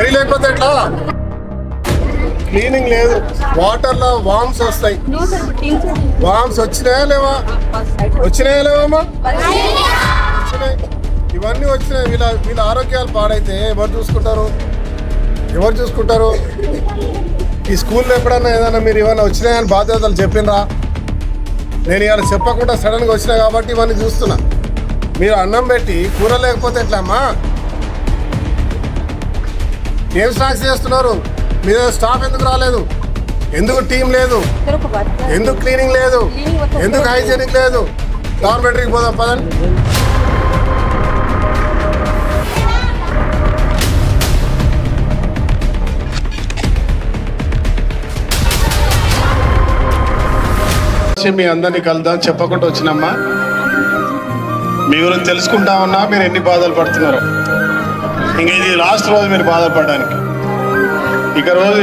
మరి లేకపోతే ఎట్లా? క్లీనింగ్ లేదు, వాటర్లో వామ్స్ వస్తాయి. వామ్స్ వచ్చినాయా లేవా? వచ్చినాయా లేవమ్మా? వచ్చినాయి. ఇవన్నీ వచ్చినాయి. వీళ్ళ ఆరోగ్యాలు పాడైతే ఎవరు చూసుకుంటారు? ఈ స్కూల్లో ఎప్పుడన్నా ఏదన్నా మీరు ఇవన్నీ వచ్చినాయని బాధ్యతలు చెప్పినరా? నేను ఇవాళ చెప్పకుండా సడన్గా వచ్చినా కాబట్టి ఇవన్నీ చూస్తున్నా. మీరు అన్నం పెట్టి కూర లేకపోతే ఎట్లా అమ్మా? ఏం స్నాక్స్ చేస్తున్నారు? మీరు స్టాఫ్ ఎందుకు రాలేదు? ఎందుకు టీం లేదు? ఎందుకు క్లీనింగ్ లేదు? ఎందుకు హైజీనిక్ లేదు? డార్మెటరీకి పోదాం పదండి. మీ అందరినీ కలుద్దాం చెప్పకుండా వచ్చినమ్మా. మీ గురించి తెలుసుకుంటా ఉన్నా మీరు ఎన్ని బాధలు పడుతున్నారు. ఇంక ఇది లాస్ట్ రోజు మీరు బాధపడడానికి.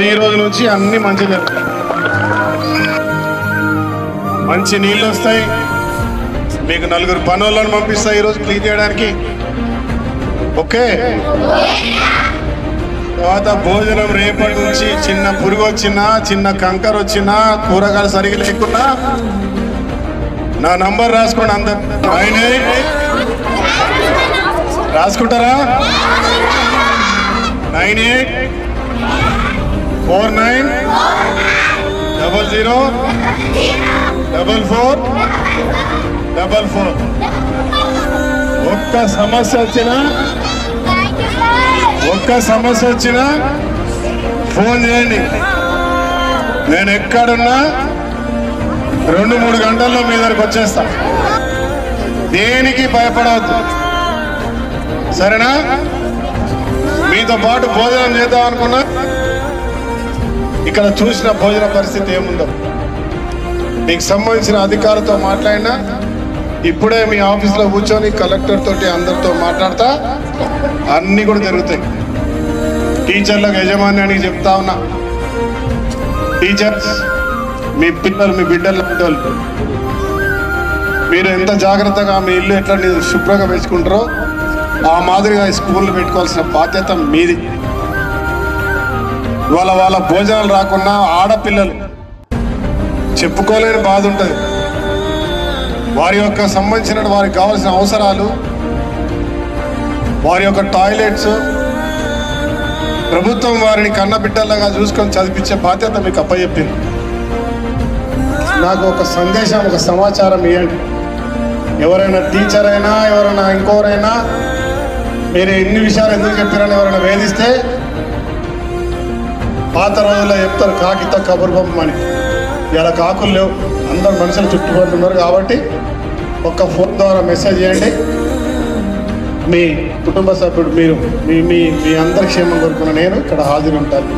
ఈ రోజు నుంచి అన్ని మంచి జరుగుతాయి. మంచి నీళ్ళు వస్తాయి. మీకు 4 పనులను పంపిస్తాయి ఈరోజు క్లీన్ చేయడానికి. ఓకే. తర్వాత భోజనం రేపటి నుంచి చిన్న పురుగు వచ్చినా, చిన్న కంకర వచ్చినా, కూరగాయలు సరిగ్గా లేకున్నా నా నంబర్ రాసుకోండి. అందరు రాసుకుంటారా? 9849004444. ఒక్క సమస్య వచ్చినా ఫోన్ చేయండి. నేను ఎక్కడున్నా 2-3 గంటల్లో మీ దగ్గరకు వచ్చేస్తా. దేనికి భయపడవద్దు, సరేనా? మీతో పాటు భోజనం చేద్దాం అనుకున్నా ఇక్కడ చూసిన భోజన పరిస్థితి ఏముందో మీకు సంబంధించిన అధికారులతో మాట్లాడినా, ఇప్పుడే మీ ఆఫీస్లో కూర్చొని కలెక్టర్ తోటి అందరితో మాట్లాడతా అన్నీ కూడా జరుగుతాయి. టీచర్లకు యజమాన్యానికి చెప్తా ఉన్నా, టీచర్స్ మీ పిల్లలు మీ బిడ్డలు లాంటి వాళ్ళు, మీరు ఎంత జాగ్రత్తగా మీ ఇల్లు ఎట్లా శుభ్రంగా పెంచుకుంటారో ఆ మాదిరిగా స్కూళ్ళు పెట్టుకోవాల్సిన బాధ్యత మీది. వాళ్ళ భోజనాలు రాకున్నా ఆడపిల్లలు చెప్పుకోలేని బాధ ఉంటుంది. వారి యొక్క సంబంధించిన వారికి కావాల్సిన అవసరాలు, వారి యొక్క టాయిలెట్స్ ప్రభుత్వం వారిని కన్న బిడ్డలాగా చూసుకొని చదివించే బాధ్యత మీకు అప్పచెప్పింది. నాకు ఒక సందేశం, ఒక సమాచారం ఇవ్వండి. ఎవరైనా టీచర్ అయినా, ఎవరైనా ఇంకోరైనా మీరు ఎన్ని విషయాలు ఎందుకు చెప్పారని ఎవరైనా వేధిస్తే పాత రోజుల్లో చెప్తారు కాకితో కబురు పంపమని. ఇలా కాకులు లేవు, అందరు మనుషులు చుట్టుకుంటున్నారు. కాబట్టి ఒక్క ఫోన్ ద్వారా మెసేజ్ చేయండి. మీ కుటుంబ సభ్యుడు మీరు మీ అందరి క్షేమం కోరుకున్న నేను ఇక్కడ హాజరు ఉంటాను.